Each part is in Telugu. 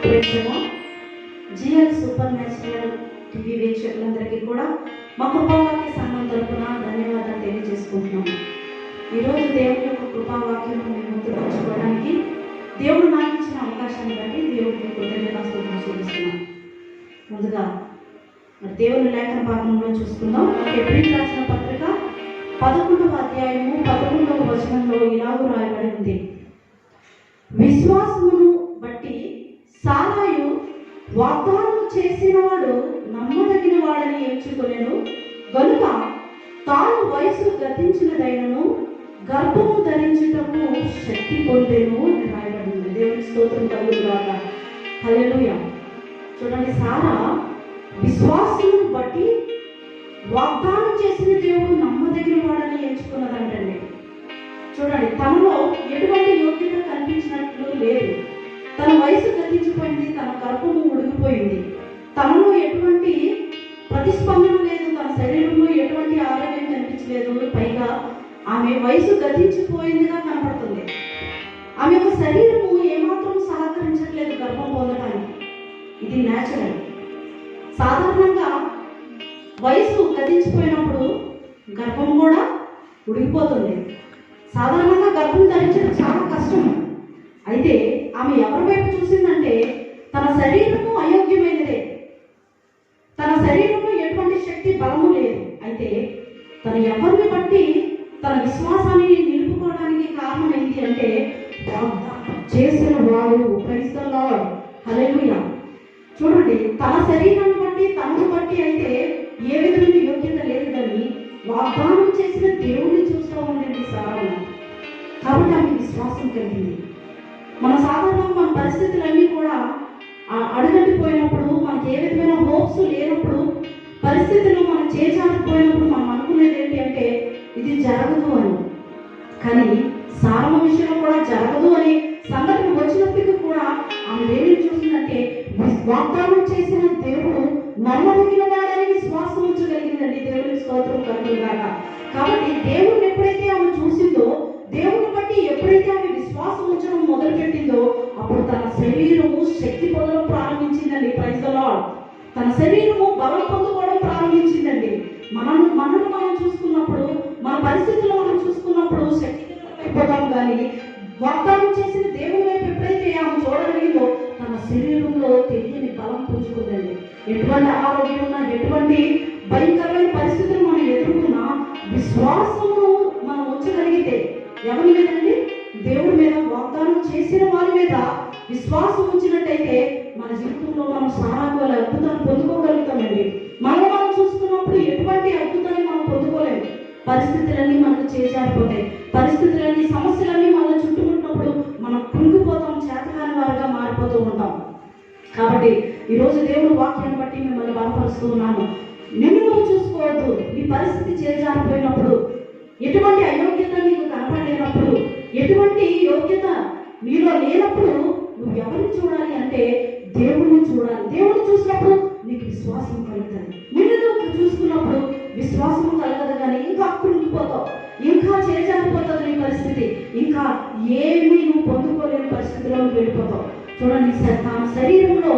ప్రేక్షకులు జిఎల్ సూపర్ న్యాచురల్ టీవీ వీక్షకులందరికీ కూడా మా కృపావాక్య సంఘం తరపున ధన్యవాదాలు తెలియజేసుకుంటున్నాము. ఈరోజు దేవుని యొక్క కృపావాక్యం మేము ముందుకు పంచుకోవడానికి దేవుడు నాకు ఇచ్చిన అవకాశాన్ని బట్టి దేవుడికి కృతజ్ఞతాస్తుతులు చూపిస్తున్నాం. ముందుగా దేవుని లేఖన భాగంలో చూసుకుందాం. ఏప్రిల్ రాసిన పత్రిక 11వ అధ్యాయము 11వ వచనంలో ఇలాగూ రాయబడి ఉంది. విశ్వాసమును బట్టి సారాయు వాగ్దానం చేసిన వాడు నమ్మదగిన వాడని ఎంచుకొనెను గనుక తాను వయసు గతించినదైనను గర్భము ధరించుటకు శక్తి పొందెను అని రాయబడింది. దేవుని స్తోత్రం కలుగుగాక. హల్లెలూయా. చూడండి, సారా విశ్వాసమును బట్టి వాగ్దానం చేసిన దేవుడు నమ్మదగిన వాడని ఎంచుకున్నదంటండి. చూడండి, తనలో ఎటువంటి యోగ్యత కనిపించినట్లు లేదు. తన వయసు గతించిపోయింది, తన గర్భము ఉడిగిపోయింది, తనలో ఎటువంటి ప్రతిస్పందన లేదు, తన శరీరంలో ఎటువంటి ఆరోగ్యం కనిపించలేదు. పైగా ఆమె వయసు గతించిపోయిందిగా కనపడుతుంది. ఆమె యొక్క శరీరము ఏమాత్రం సహకరించట్లేదు గర్భం పొందడానికి. ఇది న్యాచురల్. సాధారణంగా వయసు గతించిపోయినప్పుడు గర్భం కూడా ఉడికిపోతుంది. సాధారణంగా గర్భం ధరించడం చాలా కష్టం. అయితే ఆమె ఎవరి వైపు చూసిందంటే తన శరీరము అయోగ్యమైనదే, తన శరీరంలో ఎటువంటి శక్తి బలము లేదు. అయితే తను ఎవరిని బట్టి తన విశ్వాసాన్ని నిలుపుకోవడానికి కారణం ఏంటి అంటే చేసిన వాడు. Praise the lord. హల్లెలూయా. చూడండి, తన శరీరాన్ని బట్టి తనను బట్టి అయితే ఏ విధమైన యోగ్యత లేదు, కానీ వాగ్దానం చేసిన దేవుడిని చూస్తూ ఉండండి సారా. కాబట్టి ఆమె విశ్వాసం కలిగింది. మన సాధారణంగా మన పరిస్థితులన్నీ కూడా అడుగంటిపోయినప్పుడు, మనకి ఏ విధమైన హోప్స్ లేనప్పుడు, పరిస్థితులు మనం చేజారిపోయినప్పుడు మనం అనుకునేది ఏంటి అంటే ఇది జరగదు అని. కానీ సారమ విషయంలో కూడా జరగదు అని సంఘటన వచ్చినప్పటికీ కూడా ఆమె ఏమి చూసిందంటే వాగ్దానం చేసిన దేవుడు నమ్మదగిన వాడని విశ్వాసం ఉంచగలిగిందండి. దేవుని స్తోత్రం కలుగుగాక. కాబట్టి దేవుడిని ఎప్పుడైతే ఆమె చూసిందో, దేవుని బట్టి ఎప్పుడైతే ఆమె విశ్వాసం ఉంచడం మొదలు పెట్టిందో, అప్పుడు తన శరీరము శక్తి పొందడం ప్రారంభించిందండి. Praise the lord. తన శరీరము బలం పొందుకోవడం ప్రారంభించిందండి. మనం చూసుకున్నప్పుడు, మన పరిస్థితుల్లో మనం చూసుకున్నప్పుడు శక్తి అయిపోతాం, కానీ వాగ్దానం చేసిన దేవుని వైపు ఎప్పుడైతే ఆమె చూడగలిగిందో తన శరీరంలో తెలియని బలం పుంజుకుందండి. ఎటువంటి ఆరోగ్యం ఉన్నా, ఎటువంటి భయంకరమైన పరిస్థితులు మనం ఎదుర్కొన్నా విశ్వాసము మనం ఉంచగలిగితే, ఎవరి మీద అండి? దేవుడి మీద, వాగ్దానం చేసిన వారి మీద విశ్వాసం ఉంచినట్టయితే మన జీవితంలో మనం సారాగల అద్భుతాన్ని పొందుకోగలుగుతామండి. మనం చూసుకున్నప్పుడు ఎటువంటి అద్భుతాన్ని మనం పొందుకోలేము. పరిస్థితులన్నీ మనకు చేజారిపోతాయి. పరిస్థితులన్నీ, సమస్యలన్నీ మనం చుట్టుముట్టినప్పుడు మనం కృంగిపోతాం, చేతకాని వారుగా మారిపోతూ ఉంటాం. కాబట్టి ఈరోజు దేవుడు వాక్యాన్ని బట్టి మిమ్మల్ని బలపరుస్తూ ఉన్నాను. నిన్ను నువ్వు చూసుకోవద్దు. ఈ పరిస్థితి చేజారిపోయినప్పుడు, ఎటువంటి అయోగ్యత నీకు కనపడలేనప్పుడు, ఎటువంటి యోగ్యత నీలో లేనప్పుడు నువ్వు ఎవరిని చూడాలి అంటే దేవుడిని చూడాలి. దేవుడిని చూసినప్పుడు నీకు విశ్వాసం కలుగుతుంది. నిన్ను నువ్వు చూసుకున్నప్పుడు విశ్వాసం కలగదు, కానీ ఇంకా కృంగిపోతావు, ఇంకా చేజారిపోతుంది నీ పరిస్థితి, ఇంకా ఏమీ నువ్వు పొందుకోలేని పరిస్థితిలో నువ్వు వెళ్ళిపోతావు. చూడండి, తన శరీరంలో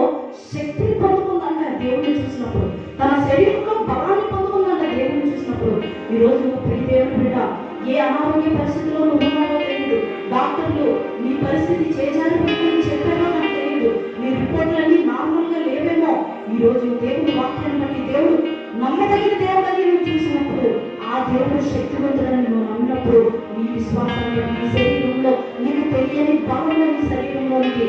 శక్తిని పొందుకుందంట దేవుడిని చూసినప్పుడు, తన శరీరంలో బలాన్ని పొందుకుందంట దేవుడిని చూసినప్పుడు. ఈరోజు నువ్వు ప్రియ దేవుని బిడ్డ, ఏ అనారోగ్య పరిస్థితిలో నువ్వు ఉన్నావో తెలియదు. డాక్టర్లు నీ పరిస్థితి చేజారిపోతుందని చెప్పారో నాకు తెలియదు. నీ రిపోర్ట్లన్నీ నార్మల్గా లేవేమో. ఈరోజు దేవుని వాక్యాన్ని బట్టి దేవుడు నమ్మదగిన దేవుడని నువ్వు చూసినప్పుడు, ఆ దేవుడు శక్తివంతుడని నువ్వు నమ్మినప్పుడు నీ విశ్వాసాన్ని బట్టి నీ శరీరంలో నీకు తెలియని బలంలో నీ శరీరంలోనికి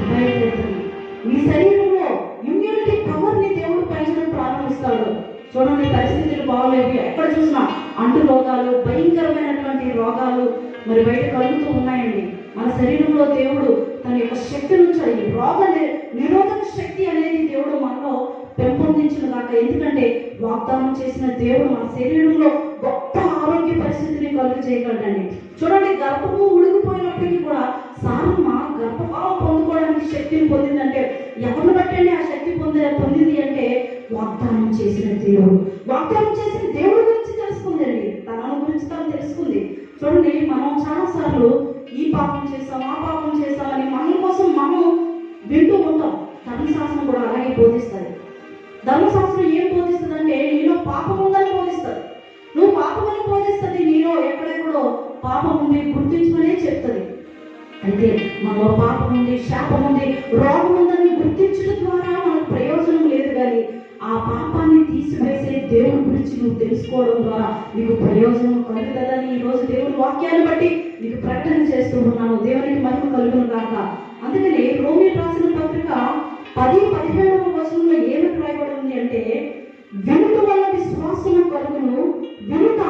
బయలుదేరుతుంది. నీ శరీరంలో ఇమ్యూనిటీ పవర్ని దేవుడు పెంచడం ప్రారంభిస్తాడు. చూడండి, పరిస్థితులు బాగోలేవు, ఎక్కడ చూసినా అంటు రోగాలు, భయంకరమైనటువంటి రోగాలు మరి బయట కలుగుతూ ఉన్నాయండి. మన శరీరంలో దేవుడు తన యొక్క శక్తి నుంచి రోగ నిరోధక శక్తి అనేది దేవుడు మనలో పెంపొందించిన దాకా. ఎందుకంటే వాగ్దానం చేసిన దేవుడు మన శరీరంలో గొప్ప ఆరోగ్య పరిస్థితిని కలుగు చేయగలడండి. చూడండి, గర్భము ఉడికిపోయినప్పటికీ కూడా సారమ్మ గర్భఫలం పొందుకోవడానికి శక్తిని పొందిందంటే ఎవరిని బట్టండి ఆ శక్తి పొందింది అంటే వాగ్దానం చేసిన దేవుడు. వాగ్దానం చేసిన దేవుడి గురించి తెలుసుకుందండి, తన గురించి తను తెలుసుకుంది. చూడండి, మనం చాలాసార్లు ఈ పాపం చేస్తాం, ఆ పాపం చేస్తామని మన కోసం మనం వింటూ ఉంటాం. బోధిస్తుంది. ధర్మశాస్త్రం ఏం బోధిస్తుంది అంటే నీలో పాపం ఉందని బోధిస్తుంది. నువ్వు పాపమని బోధిస్తుంది, నీలో ఎక్కడెక్కడో పాపం ఉంది గుర్తించమనే చెప్తుంది. అయితే మనలో పాపం ఉంది, శాపం ఉంది, రోగం ఉందని గుర్తించడం ద్వారా మనకు ప్రయోజనం లేదు. కానీ ఆ పాపాన్ని తీసివేసే దేవుని గురించి నువ్వు తెలుసుకోవడం ద్వారా నీకు ప్రయోజనం కలుగుతుందని ఈరోజు దేవుని వాక్యాన్ని బట్టి నీకు ప్రకటన చేస్తూ ఉన్నాను. దేవునికి మహిమ కలుగును కాక. అందుకని రోమీయులకు రాసిన పత్రిక 10:17 వచనంలో ఏమి రాయబడి ఉంది అంటే, వినుట వల్ల విశ్వాసము కలుగును, వినుట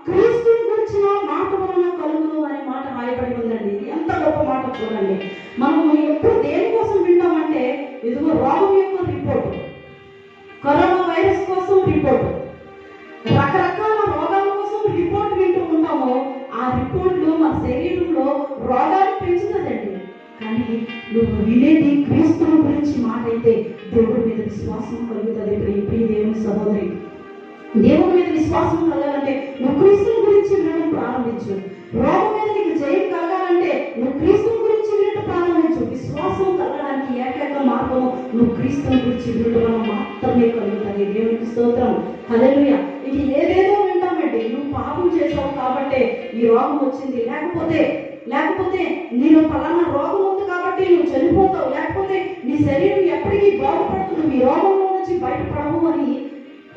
క్రీస్తుని గురించిన మాట వలన కలుగును అనే మాట రాయబడి ఉందండి. ఎంత గొప్ప మాట చూడండి. మనం ఎప్పుడు దేనికోసం వింటామంటే, ఇదిగో రోగం యొక్క రిపోర్ట్, కరోనా వైరస్ కోసం రిపోర్ట్, రకరకాల రోగాల కోసం రిపోర్ట్ వింటూ ఉంటాము. ఆ రిపోర్ట్లు మన శరీరంలో రోగాలు పెంచుతుందండి. కానీ నువ్వు వినేది క్రీస్తుని గురించి మాట అయితే దేవుడి మీద విశ్వాసం కలుగుతుంది. ప్రియ దేవుని సహోదరి, దేవుడి మీద విశ్వాసం కలగాలంటే నువ్వు క్రీస్తుని గురించి వినడం ప్రారంభించు. రోగం మీద నీకు జయం కలగాలంటే నువ్వు క్రీస్తుని గురించి వినడం ప్రారంభించు. విశ్వాసం కలగడానికి ఏకైక మార్గము నువ్వు క్రీస్తుని గురించి వినడం మాత్రమే కలుగుతుంది. దేవునికి స్తోత్రం, హల్లెలూయా. ఇది ఏదేదో వింటామండి. నువ్వు పాపం చేసావు కాబట్టే ఈ రోగం వచ్చింది, లేకపోతే నీలో ఫలానా రోగం ఉంది కాబట్టి నువ్వు చనిపోతావు, లేకపోతే నీ శరీరం ఎప్పటికీ బాగుపడుతుంది, నువ్వు ఈ రోగంలో నుంచి బయటపడవు అని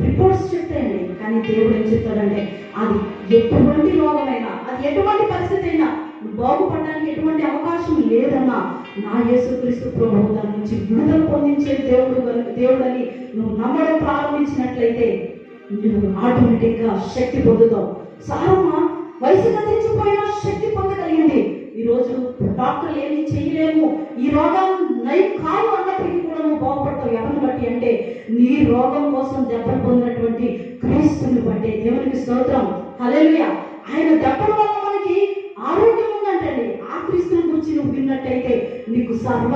రిపోర్ట్స్ చెప్తాయండి. కానీ దేవుడు ఏం చెప్తాడంటే, అది ఎటువంటి రోగమైనా, అది ఎటువంటి పరిస్థితి అయినా నువ్వు బాగుపడడానికి ఎటువంటి అవకాశం లేదన్నా నా యేసుక్రీస్తు ప్రభువు దాని నుంచి విడుదల పొందించే దేవుడని నువ్వు నమ్మడం ప్రారంభించినట్లయితే నువ్వు ఆటోమేటిక్గా శక్తి పొందుతావు. సారమ్మ వయసు గతించిపోయినా శక్తి పొందగలిగింది. ఈరోజు డాక్టర్లు ఏమి చేయలేము, ఈ రోగం నయం కాదు అన్నప్పటికీ కూడా నువ్వు బాగుపడతావు. ఎవరిని బట్టి అంటే నీ రోగం కోసం దెబ్బలు పొందినటువంటి క్రీస్తుని బట్టి. దేవునికి స్తోత్రం, హల్లెలూయా. ఆయన దెబ్బల వల్ల మనకి ఆరోగ్యం ఉందంటండి. ఆ క్రీస్తుని గురించి నువ్వు విన్నట్టయితే నీకు సర్వ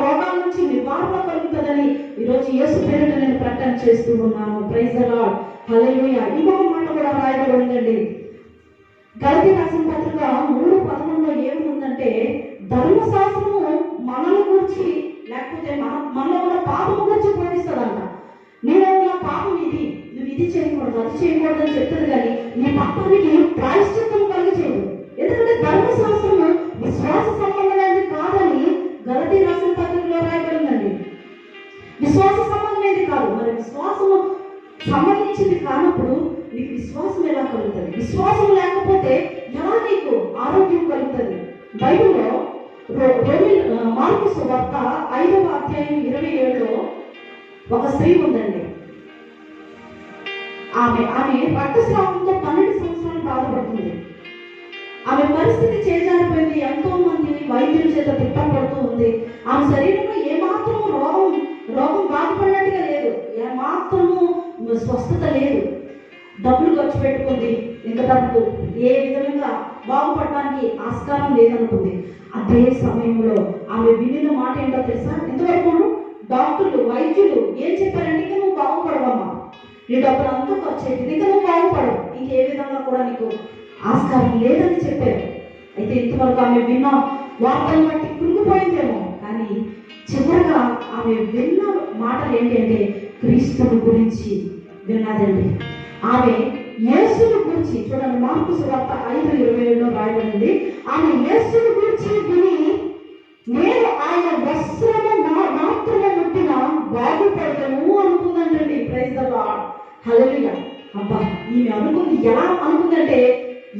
రోగాల నుంచి నివారణ కలుగుతుందని ఈరోజు యేసు పేరిట నేను ప్రకటన చేస్తూ ఉన్నాను. ప్రైజ్ ది లార్డ్, హల్లెలూయా. ఇంకొక మాట కూడా రాయబడి ఉందండి. గలతీ రాసిన పత్రిక 3:11 ఏముందంటే, ధర్మశాస్త్రము మనల గురించి లేకపోతే మనలో ఉన్న పాపం గురించి బోధిస్తుందంట. నీలో ఉన్న పాపం ఇది, నువ్వు ఇది చేయకూడదు, అది చేయకూడదు అని చెప్తుంది. కానీ నీ పాపానికి ప్రాయశ్చిత్తం కలిగేయదు. ఎందుకంటే ధర్మశాస్త్రము విశ్వాస సంబంధమైనది కాదని గలతీ రాసిన పత్రికలో రాయబడిందండి. విశ్వాస సంబంధమైనది కాదు. మరి విశ్వాసము సంబంధించింది కానప్పుడు నీకు విశ్వాసం ఎలా కలుగుతుంది? విశ్వాసం లేకపోతే ఎలా నీకు ఆరోగ్యం కలుగుతుంది? బైబిల్లో మార్కు సువార్త 5వ అధ్యాయం 27లో ఒక స్త్రీ ఉందండి. ఆమె రక్తస్రావంతో 12 సంవత్సరాలు బాధపడుతుంది. ఆమె పరిస్థితి చేజారిపోయింది. ఎంతో మంది వైద్యుల చేత తిప్పబడుతూ ఉంది. ఆమె శరీరంలో ఏమాత్రము రోగం బాధపడినట్టుగా లేదు, ఏమాత్రము స్వస్థత లేదు. డబ్బులు ఖర్చు పెట్టుకుంది, ఇంకా డబ్బు ఏ విధంగా బాగుపడడానికి ఆస్కారం లేదనుకుంది. అదే సమయంలో ఆమె వినిన మాట ఏంటో తెలుసా? ఇంతవరకు డాక్టర్లు వైద్యులు ఏం చెప్పారంటే, ఇంకా నువ్వు బాగుపడవమ్మా, నీ డబ్బులు అంతా ఖర్చు అయింది, ఇంకా నువ్వు బాగుపడవు, ఇంకే విధంగా కూడా నీకు ఆస్కారం లేదని చెప్పారు. అయితే ఇంతవరకు ఆమె విన్న వార్తలను బట్టి కృంగిపోయిందేమో, కానీ చివరిగా ఆమె విన్న మాటలు ఏంటంటే క్రీస్తుని గురించి విన్నదండి. ఆమె యేసుని గురించి చూడండి, మార్కు సువార్త 5:27లో రాయబడింది. ఆమె యేసుని గురించి విని, నేను ఆయన వస్త్రము మాత్రమే ముట్టిన బాగుపడతాను అనుకుందంటండి. ప్రైజ్ ది లార్డ్, హల్లెలూయా. అబ్బా, ఈమె అనుకుంది, ఎలా అనుకుందంటే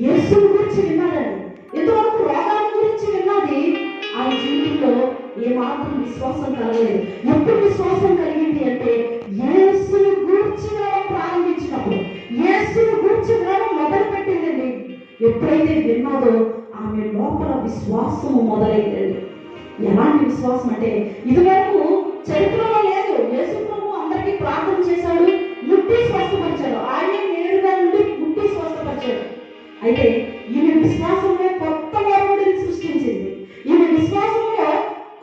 యేసుని గురించి విన్నాడండి. ఇంతవరకు రోగాల గురించి విన్నది. ఆమె జీవితంలో ఏమాత్రం విశ్వాసం కలగలేదు. ఎప్పుడు విశ్వాసం కలిగింది అంటే యేసుని గురించి ప్రారంభించినప్పుడు, యేసుని గురించి వినడం మొదలు పెట్టిందండి. ఎప్పుడైతే విన్నదో ఆమె లోపల విశ్వాసము మొదలైందండి. ఎలాంటి విశ్వాసం అంటే ఇదివరకు చరిత్రలో లేదు. యేసు ప్రభు అందరికీ ప్రార్థన చేశాడు, ముట్టి స్వస్థపరిచాడు. ఆయన నేరుగా నుండి ముట్టి స్వస్థపరిచాడు. అయితే ఈమె విశ్వాసంలో కొత్త వరముడిని సృష్టించింది. ఈమె విశ్వాసంలో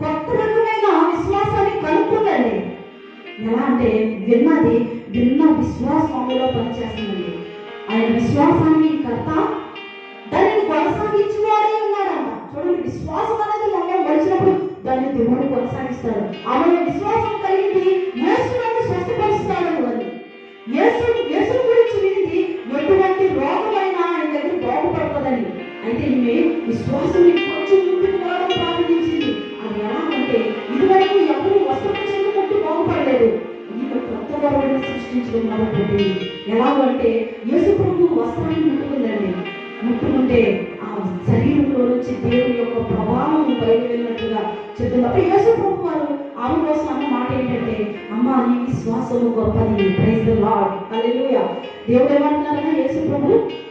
కొత్త రకమైన విశ్వాసాన్ని కనుక్కుందండి. ఎలా అంటే విన్న విశ్వాసంలో పనిచేస్తుందండి. ఆయన విశ్వాసాన్ని కర్త, దానిని కొనసాగించేవాడే ఉన్నాడంట. చూడండి, విశ్వాసం అనేది మనం మలిచినప్పుడు దాన్ని దేవుడు కొనసాగిస్తాడు. ఆమె విశ్వాసం కలిగింది, యేసు నన్ను స్వస్థపరుస్తాడు అని. యేసు గురించి వినింది, ఎటువంటి రోగమైనా ఆయన దగ్గర బాగుపడుతుందని. అయితే ఈమె విశ్వాసం కొంచెం ముందుకు రావడం ప్రారంభించింది. అది ఎలాగంటే ఇదివరకు ఎవరు వస్త్రం చెంది ముట్టి బాగుపడలేదు. ఈమె కొత్త వరాన్ని సృష్టించడం మొదలుపెట్టింది. ఎలాగంటే యేసు ప్రభు వస్త్రాన్ని ముట్టుకుందండి. ముట్టుకుంటే ఆ శరీరంలో నుంచి దేవుని యొక్క ప్రభావం బయట వెళ్ళినట్టుగా చెప్తున్నప్పుడు యేసు ప్రభు వారు ఆమె కోసం అన్న మాట ఏంటంటే, అమ్మ నీ విశ్వాసము గొప్పది. ప్రైజ్ ది లార్డ్, హల్లెలూయా. దేవుడు ఏమంటున్నారన్నా, యేసు ప్రభు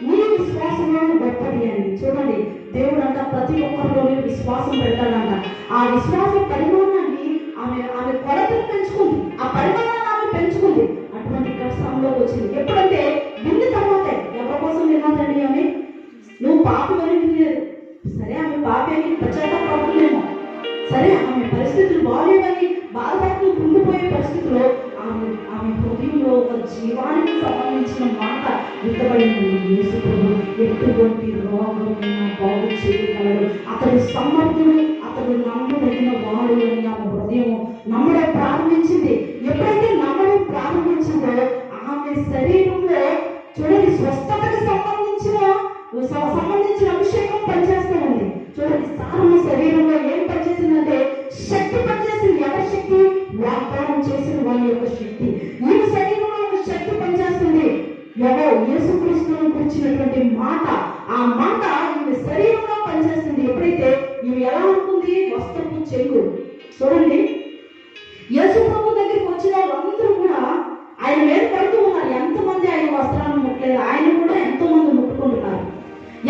నీ విశ్వాసము గొప్పది అని. చూడండి, దేవుడు అంట ప్రతి ఒక్కరిలోనే విశ్వాసం పెడతాడంట. ఆ విశ్వాస పరిమాణాన్ని ఆమె కొలతను పెంచుకుంది, ఆ పరిమాణాన్ని ఆమె పెంచుకుంది. అటువంటి కష్టంలోకి వచ్చింది. ఎప్పుడంటే విన్న తర్వాతే. ఎవరి కోసం విన్నాదండి ఆమె? నువ్వు పాపి అని వినలేదు. సరే, ఆమె పాపి అని పశ్చాత్తాపడలేమో, సరే ఆమె పరిస్థితులు బాగాలేవని బాధపడుతూ కుంగిపోయే పరిస్థితిలో ఆమె హృదయంలో ఒక జీవానికి సంబంధించిన మాట విత్తబడింది. యేసు ప్రభు ఎటువంటి రోగమైనా బాగు చేయగలడు, అతడు సమర్థుడు, అతడు నమ్మదగిన వాడు అని ఆమె హృదయం నమ్మడం ప్రారంభించింది. ఎప్పుడైతే నమ్మడం ప్రారంభించిందో ఆమె శరీరంలో చూడండి స్వస్థతకు సంబంధించిన అభిషేకం పనిచేస్తూ ఉంది. చూడండి, సారమ్మ శరీరంలో ఏం పనిచేసిందంటే శక్తి పనిచేసింది. ఎవరి శక్తి? వాగ్దానం చేసిన వాళ్ళ యొక్క శక్తి. ఈ శరీరంలో ఒక శక్తి పనిచేస్తుంది. ఎవరో యేసుక్రీస్తును కూర్చున్నటువంటి మాట, ఆ మాట ఈమె శరీరంలో పనిచేస్తుంది. ఎప్పుడైతే ఈమె ఎలా అనుకుంది? వస్త్రపు చెంగు. చూడండి, యేసు ప్రభు దగ్గరికి వచ్చిన వాళ్ళందరూ కూడా ఆయన మీద పడుతూ ఉన్నారు. ఎంతమంది ఆయన వస్త్రాలను ముట్టలేదు, ఆయన కూడా ఎంతో మంది ముట్టుకుంటున్నారు.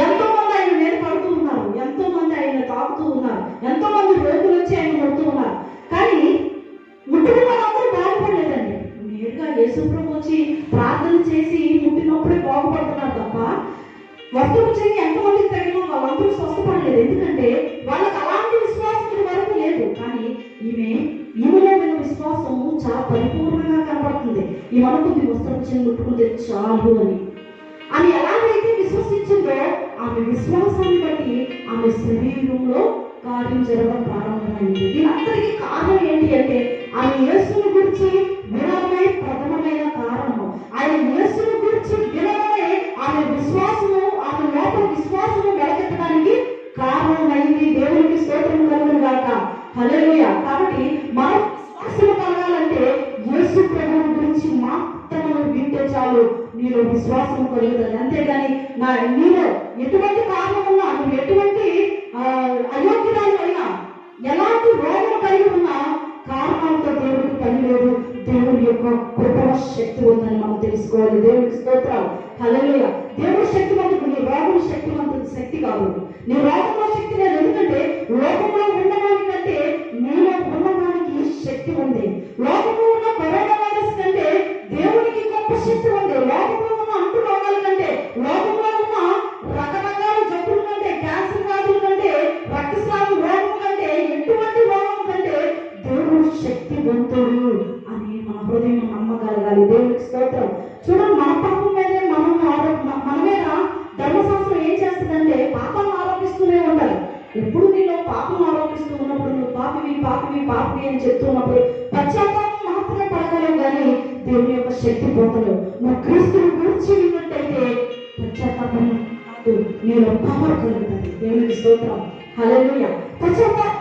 ఎంతో మంది ఆయన మీద పడుతూ ఉన్నారు, ఎంతో మంది ఆయన తాకుతూ ఉన్నారు, ఎంతో మంది రోగులు వచ్చి ఆయన ముడుతూ ఉన్నారు. కానీ ముట్టుకున్న వాళ్ళందరూ బాగుపడలేదండి. నేరుగా యేసు ప్రభు వచ్చి ప్రార్థన చేసి ముట్టినప్పుడే బాగుపడుతున్నారు తప్ప వస్త్రపు చెంగు ఎంతమందికి తగిన వాళ్ళందరూ స్వస్థపడలేదు. ఎందుకంటే వాళ్ళకి అలాంటి విశ్వాసం వరకు లేదు. కానీ ఈమెలో ఉన్న విశ్వాసము చాలా పరిపూర్ణంగా కనబడుతుంది. ఈమె అనుకుంది వస్త్రపు చెంగు ముట్టుకుంటే చాలు అని ఎలాగైతే విశ్వసించిందో ఆమె విశ్వాసాన్ని బట్టి ఆమె శరీరంలో కార్యం జరగడం ప్రారంభమైంది. దీనంతటికీ కారణం ఏంటి అంటే ఆమె యేసుని గురించి వినడమే ప్రథమమైన కారణము. ఆయన యేసుని గురించి వినడమే ఆమె విశ్వాసము, ఆమె లోపల విశ్వాసము వెలకెత్తడానికి కారణమైంది. దేవునికి స్తోత్రం కలుగును గాక, హల్లెలూయా. కాబట్టి మనం విశ్వాసం కలగాలంటే యేసు ప్రభువు గురించి మాత్రమే వింటే చాలు, నీలో విశ్వాసం కలుగుతుంది. అంతేగాని నీలో ఎటువంటి కారణం ఉన్నా, నువ్వు ఎటువంటి అయోగ్యతలు అయినా, ఎలాంటి రోగం కలిగి ఉన్నా కారణాలతో దేవుడికి పని లేదు. దేవుడి యొక్క కృప శక్తి ఉందని మనం తెలుసుకోవాలి. దేవుడికి స్తోత్రాలు, హల్లెలూయా. దేవుడి శక్తివంతుడు, నీ రోగం శక్తివంతుడు శక్తి కాదు. నీ రోగంలో శక్తి లేదు. ఎందుకంటే లోకంలో ఉండడానికంటే నీలో ఉండడానికి శక్తి ఉంది. లోకంలో ఉన్న కరోనా వైరస్ కంటే దేవునికి గొప్ప శక్తి ఉంది. లోకంలో ఉన్న అంటు రోగాల కంటే, లోకంలో ఉన్న రకరకాల జబ్బుల కంటే, క్యాన్సర్ వ్యాధుల కంటే, రక్తస్రావం రోగం కంటే, ఎటువంటి రోగం కంటే దేవుడు శక్తివంతుడు అని మన హృదయం నమ్మగలగాలి. దేవుడికి స్తోత్రం. చూడండి, మన పాపం మీదే మన మీద ధర్మశాస్త్రం ఏం చేస్తుందంటే పాపం ఆరోపిస్తూనే ఉండాలి. ఎప్పుడు నీలో పాపం ఆరోపిస్తూ ఉన్నప్పుడు నువ్వు పాపివి పాపివి పాపివి అని చెప్తున్నప్పుడు పశ్చాత్తాపం మాత్రమే పడగలవు, కానీ దేవుని యొక్క శక్తి పోతలు. నువ్వు క్రీస్తుని గురించి విన్నట్టయితే పశ్చాత్తాపం కాదు, నీలో పవర్ కలుగుతుంది. దేవునికి స్తోత్రం, హల్లెలూయా. పశ్చాత్తాపం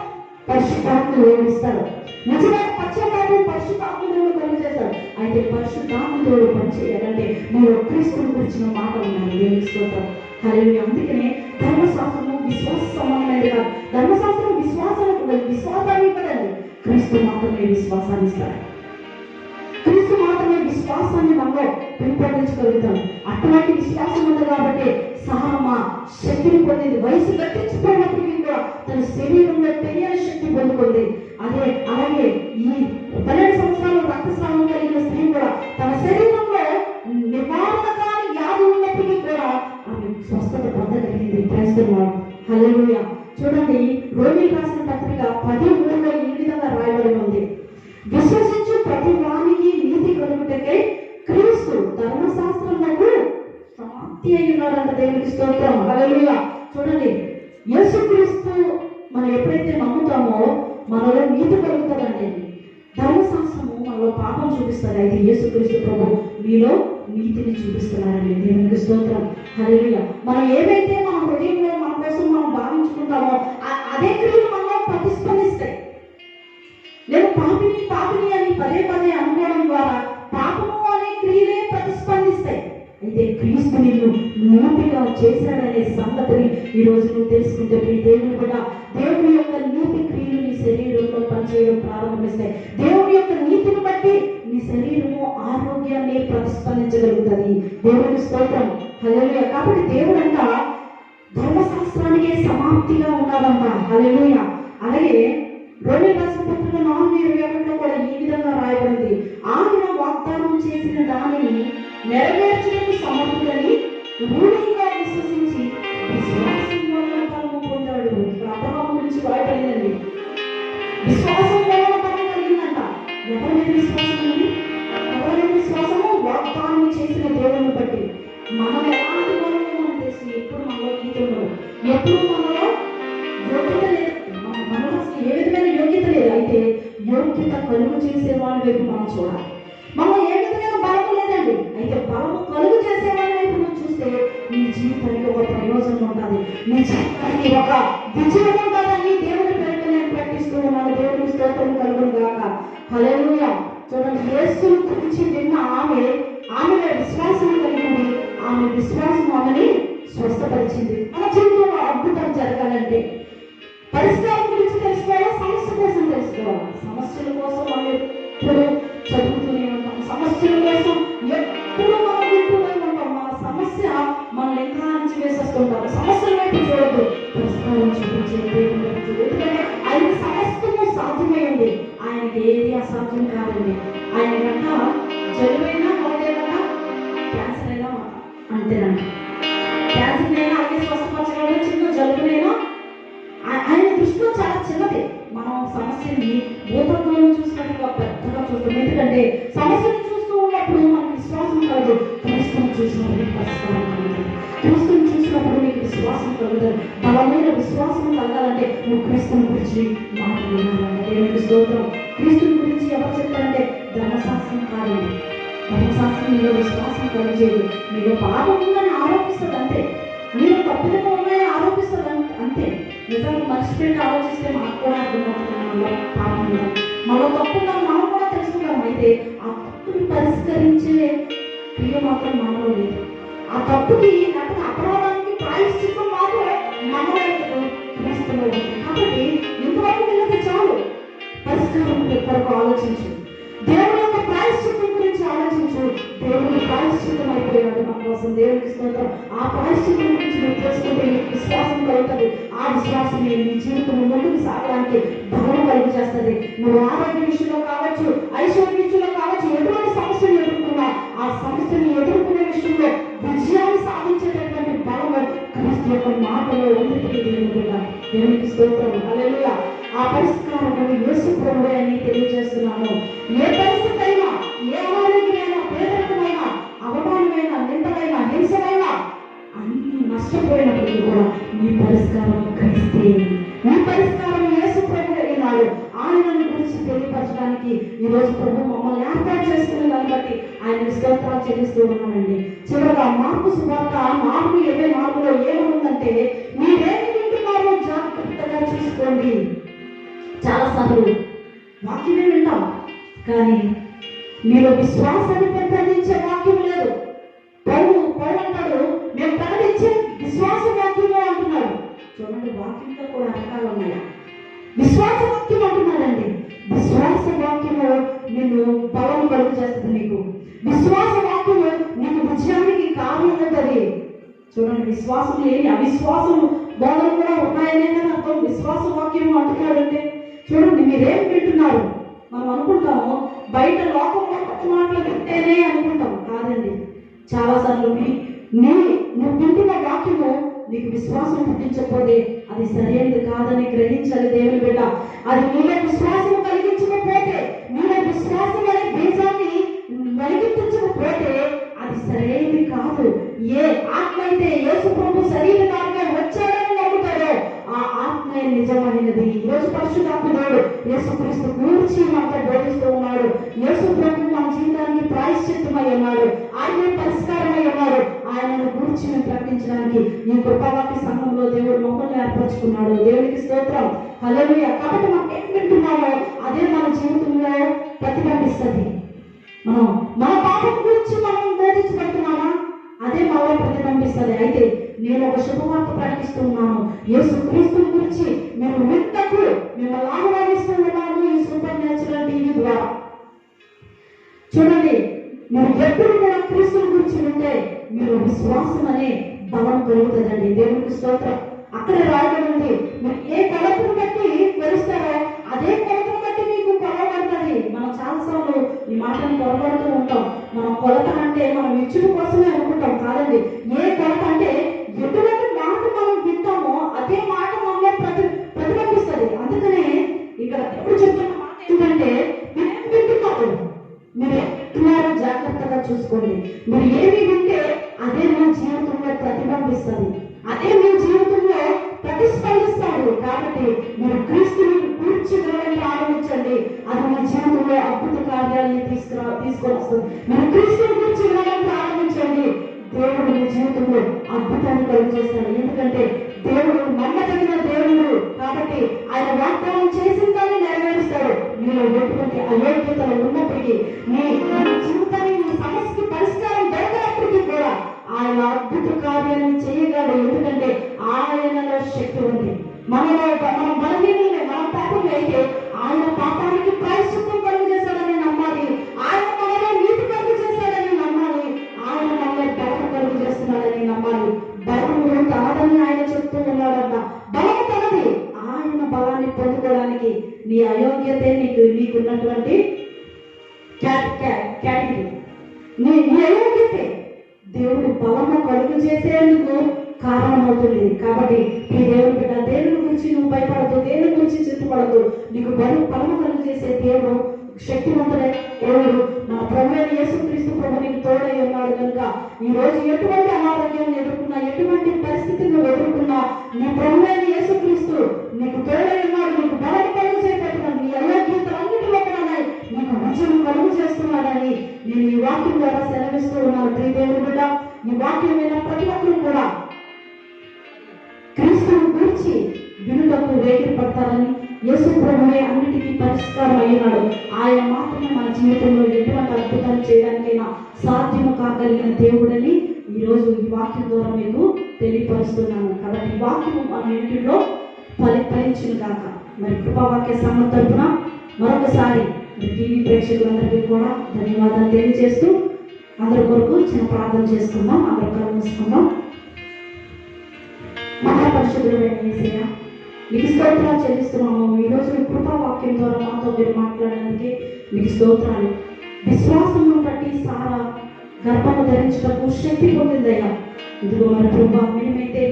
పరిశుద్ధాత్మను వేడిస్తాడు. నిజమైన పశ్చాత్తాపం పరిశుద్ధాత్మను కలుగజేస్తాడు. అయితే పరిశుద్ధాత్మతో పనిచేయాలంటే మీరు క్రీస్తుని గురించిన మాట ఉన్నాయి. దేవునికి స్తోత్రం, హల్లెలూయా. అందుకనే ధర్మశాస్త్రము విశ్వాస సంబంధమైనది కాదు. ధర్మశాస్త్రం విశ్వాసాన్ని ఇవ్వదండి. క్రీస్తు మాత్రమే విశ్వాసాన్ని ఇస్తాడు. క్రీస్తు మాత్రమే విశ్వాసాన్ని మనలో పెంపొందించగలుగుతాం. అటువంటి విశ్వాసం ఉంది కాబట్టి సహనమ శక్తిని పొందింది. వయసు గట్టించిపోయినప్పటికీ కూడా తన శరీరంలో తెలియని శక్తి పొందుకుంది. అలాగే ఈ 12 సంవత్సరాలు రక్తస్రావం కలిగిన స్త్రీ కూడా తన శరీరంలో నివారణకారి వ్యాధి ఉన్నప్పటికీ కూడా ఆమె స్వస్థత పొందగలిగింది. Praise the lord, hallelujah. చూడండి, రోమీయులకు రాసిన పత్రిక 10:3 ఈ విధంగా రాయబడి ఉంది. విశ్వసించు ప్రతి వానికి నీతి కలుగుటకై క్రీస్తు ధర్మశాస్త్రమునకు సమాప్తి అయి ఉన్నాడంట. దేవునికి స్తోత్రం, హల్లెలూయా. చూడండి, యేసుక్రీస్తు మనం ఎప్పుడైతే నమ్ముతామో మన నీతి కలుగుతుందండి. ధర్మశాస్త్రము మనలో పాపం చూపిస్తారు, అయితే యేసుక్రీస్తు ప్రభు మీలో నీతిని చూపిస్తున్నారండి. దేవునికి స్తోత్రం. హల్లెలూయా. మనం ఏవైతే మన హృదయంలో మన కోసం మనం భావించుకుంటామో అదే క్రియలు మనలో ప్రతిస్పందిస్తాయి. నేను పాపిని పాపిని అని పదే పదే అనుకోవడం ద్వారా పాపము అనే క్రియలే ప్రతిస్పందిస్తాయి. అయితే క్రీస్తు నిన్ను నీతిగా చేశాడనే సంగతిని ఈ రోజు నువ్వు తెలుసుకుంటే దేవుని కూడా దేవుని యొక్క నీతి క్రియలు నీ శరీరంలో పనిచేయడం ప్రారంభిస్తాయి. దేవుని యొక్క నీతిని బట్టి నీ శరీరము ఆరోగ్యాన్ని ప్రతిస్పందించగలుగుతుంది. దేవుని స్తోత్రం. హల్లెలూయా. కాబట్టి దేవుడు అంట ధర్మశాస్త్రానికే సమాప్తిగా ఉన్నాడంట. హల్లెలూయా. అలాగే రోమీయులకు రాసిన పత్రిక 4:21 కూడా ఈ విధంగా రాయబడింది, ఆయన వాగ్దానం చేసిన దానిని నెరవేర్చడానికి సమర్థులని రూఢంగా విశ్వసించి విశ్వాసం వలన ఫలము పొందాడు. ఇక్కడ అబ్రహాము గురించి రాయబడిందండి. విశ్వాసం వలన ఫలం కలిగిందంట. ఎవరి మీద విశ్వాసం ఉంది? ఎవరి మీద విశ్వాసము? వాగ్దానం చేసిన దేవుని బట్టి. మనం ఎలాంటి వాళ్ళము మనం తెలిసి ఎప్పుడు మనలో గీత ఉండదు, ఎప్పుడు మనలో యోగ్యత లేదు, మనలో అసలు ఏ విధమైన యోగ్యత లేదు. అయితే యోగ్యత కలుగు చేసే వాళ్ళ వైపు మనం చూడాలి. మనం ఏ విధమైన బలము లేదండి, అయితే బలము కలుగు చేసే వాళ్ళ వైపు మనం చూస్తే నీ జీవితానికి ఒక ప్రయోజనం ఉంటుంది, నీ జీవితానికి ఒక విజయం ఉంటుందని దేవుని పేరుతో నేను ప్రకటిస్తూ ఉన్నాను. దేవుని స్తోత్రం కలుగును గాక. హల్లెలూయా. చూడండి, యేసు గురించి విన్న ఆమె విశ్వాసం కలిగింది. ఆమె విశ్వాసం ఆమెని స్వస్థపరిచింది. మన జీవితంలో అద్భుతం జరగాలంటే పరిష్కారం గురించి తెలుసుకోవాలి, సమస్య కోసం తెలుసుకోవాలి. సమస్యల కోసం మనం ఎప్పుడు చదువుతూనే ఉంటాం, సమస్యల కోసం ఎప్పుడు మనం వింటూనే ఉంటాం. మన సమస్య మనం ఇంకా అణచివేసేస్తుంటాం. సమస్యల వైపు చూడద్దు, పరిష్కారం చూపించే దేవుని వైపు చూడదు. ఎందుకంటే ఆయన సమస్తము సాధ్యమైంది, ఆయనకి ఏది అసాధ్యం కాదండి. ఆయన కనుక జలుబైనా ఒకటేనా, క్యాన్సర్ అయినా అంతేనండి. క్యాన్సర్ అయినా అదే స్వస్థపరచగలరు, చిన్న జలుబునైనా ఆయన దృష్టిలో చాలా చిన్నది. మనం సమస్యని భూతత్వం చూసినట్టుగా పెద్దగా చూస్తాం. ఎందుకంటే సమస్యను చూస్తూ ఉన్నప్పుడు మనకు విశ్వాసం కలదు. క్రీస్తుని చూసినప్పుడు పరిష్కారం కలుగుతుంది. క్రీస్తుని చూసినప్పుడు నీకు విశ్వాసం కలుగుతుంది. బలమైన విశ్వాసం కలగాలంటే నువ్వు క్రీస్తుని గురించి మాట్లాడాలంటే దేవునికి స్తోత్రం. క్రీస్తుని గురించి ఎవరు చెప్తారంటే ధర్మశాస్త్రం కాదండి. ధర్మశాస్త్రం నీలో విశ్వాసం కలిగేది. నీలో పాపం ఉందని ఆరోపిస్తుంది అంతే, నీలో తప్పుదనం ఉన్నాయని ఆరోపిస్తుంది అంతే. నిజంగా మర్చిపెట్టి ఆలోచిస్తే మనకు కూడా అర్థమవుతుంది మనలో పాపం ఉందని, మనలో తప్పు ఉందని మనం కూడా తెలుసుకుంటాం. అయితే ఆ తప్పుని పరిష్కరించే క్రియ మాత్రం మనలో లేదు. ఆ తప్పుకి లేకపోతే అపరాధానికి ప్రాయశ్చిత్తం మాత్రం మనలో క్రీస్తులో ఉంది. కాబట్టి ఇంతవరకు వెళ్ళితే చాలు, పరిష్కారం కొరకు ఆలోచించు, దేవుని యొక్క ప్రాయశ్చిత్తం గురించి ఆలోచించు. దేవుని ప్రాయశ్చిత్తం అయిపోయాడు మన కోసం. దేవునికి స్తోత్రం. ఆ ప్రాయశ్చిత్తం గురించి నువ్వు తెలుసుకుంటే నీకు విశ్వాసం కలుగుతుంది. ఆ విశ్వాసం నీ జీవితం ముందుకు సాగడానికి బలం కలుగు చేస్తుంది. నువ్వు ఆరోగ్య విషయంలో కావచ్చు, ఐశ్వర్య విషయంలో కావచ్చు, ఎటువంటి సమస్యను ఎదుర్కొన్నా ఆ సమస్యను ఎదుర్కొనే విషయంలో విజయాన్ని సాధించేటటువంటి బలం క్రీస్తు యొక్క మాటలో ఉంది. దేవునికి స్తోత్రం. హల్లెలూయా. ఆ పరిష్కారం యేసు ప్రభువే అని తెలియజేస్తున్నాను. ఏ పరిస్థితి అయినా, ఏ అనారోగ్యమైనా, పేదరికమైనా, అవమానమైన, నిందమైన, హింసమైన, అన్ని నష్టపోయినప్పటికీ కూడా నీ పరిష్కారం క్రీస్తే. నీ పరిష్కారం యేసు ప్రభువే అయినాడు. ఆయనను గురించి తెలియపరచడానికి ఈరోజు ప్రభు మమ్మల్ని ఏర్పాటు చేసుకునే దాన్ని బట్టి ఆయన స్తోత్రాలు చెల్లిస్తూ ఉన్నామండి. చివరగా మార్కు సువార్త 4:24 ఏమనుందంటే, మీరేమి వింటున్నారో జాగ్రత్తగా చూసుకోండి. చాలాసార్లు వాక్యమే వింటాం, కానీ మీలో విశ్వాసాన్ని పెంపొందించే వాక్యం లేదు. పౌలు అంటాడు, మేము ప్రకటించే విశ్వాస వాక్యమే అంటున్నాడు. చూడండి, వాక్యంలో కూడా రకాలు ఉన్నాయి. విశ్వాస వాక్యం అంటున్నాడండి. విశ్వాస వాక్యము నిన్ను బలం కలుగు చేస్తుంది. నీకు విశ్వాస వాక్యము నీకు విజయానికి కారణం అవుతుంది. చూడండి, విశ్వాసం లేని అవిశ్వాసం బోధనలు కూడా ఉన్నాయనే కదా అర్థం. విశ్వాస వాక్యము అంటున్నాడంటే చూడండి, మీరేం వింటున్నారు? మనం అనుకుంటాము బయట లోకంలో మాటలు వింటేనే అనుకుంటాం. కాదండి, చాలాసార్లు నువ్వు వింటున్న వాక్యము నీకు విశ్వాసం పుట్టించకపోతే అది సరైనది కాదని గ్రహించాలి దేవుని బిడ్డ. అది నీలో విశ్వాసం కలిగించకపోతే, నీలో విశ్వాసం అనే బీజాన్ని వెలిగించకపోతే అది సరైనది కాదు. ఏ ఆత్మ అయితే యేసు ప్రభు శరీరంగా వచ్చాడని నమ్ముతాడో ఆ ఆత్మ నిజమైనది. ఈరోజు పరిశుద్ధాత్మ యేసు బోధిస్తూ ఉన్నాడు. యేసు ప్రభు మన జీవితానికి ప్రాయశ్చిత్తమై ఉన్నాడు, ఆయనే పరిష్కారమై ఉన్నాడు. ఆయనను గురించి మేము ప్రకటించడానికి ఈ కృపావాక్య సంఘంలో దేవుడు మమ్మల్ని ఏర్పరచుకున్నాడు. దేవునికి స్తోత్రం, హల్లెలూయా. కాబట్టి మనం ఏం వింటున్నామో అదే మన జీవితంలో ప్రతిబింబిస్తుంది. మనం మన పాపం గురించి మనం బోధించబడుతున్నామా, అదే మనలో ప్రతిబింబిస్తుంది. అయితే నేను ఒక శుభవార్త ప్రకటిస్తూ ఉన్నాను. యేసు క్రీస్తు గురించి మేము వింటప్పుడు మిమ్మల్ని ఆహ్వానిస్తూ ఉన్నాము ఈ సూపర్ న్యాచురల్ టీవీ ద్వారా. చూడండి, మీరు ఎప్పుడు కూడా క్రీస్తుని గురించి వింటే మీరు విశ్వాసం అనే బలం కలుగుతుందండి. దేవునికి స్తోత్రం. అక్కడే రాయబడి ఉంది, మీరు ఏ కొలతను బట్టి కొలుస్తారో అదే కొలతను బట్టి మీకు కొలవబడుతుంది. మనం చాలాసార్లు ఈ మాటను పొరపడుతూ ఉంటాం. మనం కొలత అంటే మనం ఇచ్చుడు కోసమే అనుకుంటాం. కాదండి, ఏ కొలత అంటే ఎటువంటి మాట మనం వింటామో అదే మాట మనలో ప్రతిబింబిస్తుంది. అందుకనే ఇక్కడ ఎప్పుడు చెప్తున్న మాట ఏంటంటే, మీరు ఏం వింటున్నారు, మీరు ఏం వింటున్నారో జాగ్రత్తగా చూసుకోండి. మీరు ఏమి వింటే అదే మీ జీవితంలో ప్రతిబింబిస్తుంది, అదే మీ జీవితంలో ప్రతిస్పందిస్తాడు. కాబట్టి మీరు క్రీస్తుని కూర్చి వినడానికి ఆరంభించండి, అది మీ జీవితంలో అద్భుత కార్యాలను తీసుకొని వస్తుంది. మీరు క్రీస్తుని కూర్చి వినడానికి ఆరంభించండి, దేవుడు మీ జీవితంలో అద్భుతాన్ని కలుగు చేస్తాడు. ఎందుకంటే దేవుడు నమ్మదగిన దేవుడు కాబట్టి ఆయన వాగ్దానం చేసిన దాన్ని నెరవేరుస్తాడు. మీలో ఎటువంటి అయోగ్యతలు ఉన్నప్పటికీ, మీ జీవితాన్ని మీ సమస్యకి పరిష్కారం దొరకనప్పటికీ కూడా ఆయన అద్భుత కార్యాన్ని చేయగలడు. ఎందుకంటే ఆయనలో శక్తి ఉంది. మనం బలహీనమే, మన పాపంలో అయితే ఆయన పాపానికి ప్రాయశ్చిత్తం కలుగు చేశాడని నమ్మాలి. ఆయన మనలో నీతి కలుగు చేశాడని నమ్మాలి. ఆయన మనలో బలం కలుగు చేస్తున్నాడని నమ్మాలి. బలము తనదని ఆయన చెప్తూ ఉన్నాడన్న బలము తనది. ఆయన బలాన్ని పొందుకోవడానికి నీ అయోగ్యతే నీకున్నటువంటి కేటగిరీ, నీ అయోగ్యతే దేవుడు బలము కలుగు చేసేందుకు కారణమవుతుంది. కాబట్టి ఈ దేవుడు బిడ్డ, దేవుని గురించి నువ్వు భయపడదు, దేవుని గురించి చింతపడదు. నీకు బలము కలుగు చేసే దేవుడు శక్తివంతుడైన దేవుడు మన ప్రభువైన యేసుక్రీస్తు ప్రభు నీకు తోడై ఉన్నాడు. కనుక ఈ రోజు ఎటువంటి అనారోగ్యాన్ని ఎదుర్కొన్నా, ఎటువంటి పరిస్థితులను ఎదుర్కొన్నా, నీ ప్రభువైన యేసుక్రీస్తు నీకు తోడై ఉన్నాడు. నీకు బలం కలుగు చేపట్టిన నీ అయోగ్యతలన్నిటిలో కూడా నీకు విజయం కలుగు చేస్తున్నాడని నేను ఈ వాక్యం ద్వారా సెలవిస్తూ ఉన్నాను. ప్రియ దేవుని బిడ్డ, ఈ వాక్యం మీద ప్రతి ఒక్కరు కూడా క్రీస్తుని గురించి వినుటకు వేగిరి పడతారని, యేసు ప్రభువే అన్నిటికీ పరిష్కారం అయినాడు. ఆయన మాత్రమే మన జీవితంలో ఎటువంటి అద్భుతాలు చేయడానికైనా సాధ్యము కాగలిగిన దేవుడని ఈరోజు ఈ వాక్యం ద్వారా మీకు తెలియపరుస్తున్నాను. కాబట్టి ఈ వాక్యము మన ఇంటిలో ఫలించిన కాక. మరి కృపావాక్య సంఘం తరపున మరొకసారి టీవీ ప్రేక్షకులందరికీ కూడా ధన్యవాదాలు తెలియజేస్తూ అందరి కొరకు చిన్న ప్రార్థన చేసుకుందాం. అందరూ కళ్ళు మూసుకుందాం. మహాపరిశుద్ధుడైన యేసయ్యా, మీకు స్తోత్రాలు చెల్లిస్తున్నాము. ఈరోజు మీ కృపావాక్యం ద్వారా మాతో మీరు మాట్లాడడానికి మీకు స్తోత్రాలు. విశ్వాసమును బట్టి సారా గర్భము ధరించటకు శక్తి పొందిందయ్యా. ఇదిగో మరి ప్రభా, మేమైతే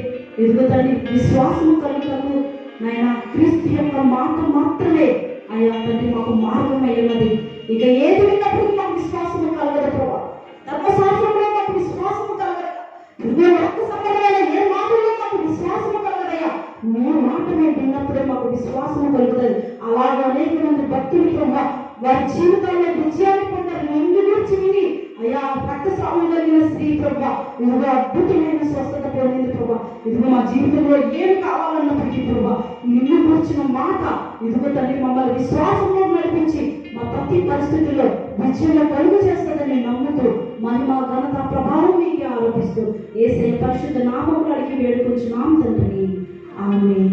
ఇదిగో తండ్రి విశ్వాసము కలుగుటకు నాయన క్రీస్తు యొక్క మాట మాత్రమే అయ్యా తండ్రి మాకు మార్గం అయ్యున్నది. ఇక ఏది విన్నప్పుడు మాకు విశ్వాసము కలగదు ప్రభా. ధర్మశాస్త్రంలో మాకు విశ్వాసము కలగదు. రక్త సంబంధమైన ఏ మాటలో మాకు విశ్వాసము కలగదయ్యా. నీ మాట మేము విన్నప్పుడే మాకు విశ్వాసము కలుగుతుంది. అలాగే అనేక మంది భక్తులు ప్రభా వారి జీవితాల్లో విజయాన్ని పొందారు. నిన్ను గురించి విని అయ్యా రక్తస్రావం కలిగిన స్త్రీ ప్రభా ఇదిగో అద్భుతమైన స్వస్థత పొందింది ప్రభా. ఇదిగో మా జీవితంలో ఏం కావాలన్నప్పటికీ ప్రభా నిన్ను గురించిన మాట ఇదిగో తండ్రి మమ్మల్ని విశ్వాసంలో నడిపించి మా ప్రతి పరిస్థితుల్లో విజయంలో కలుగు చేస్తుందని నమ్ముతూ మహిమ ఘనత ప్రభావం మీకే ఆరోపిస్తూ యేసయ్య పరిశుద్ధ నామములో అడిగి వేడుకొంచున్నాం తండ్రి. ఆమేన్.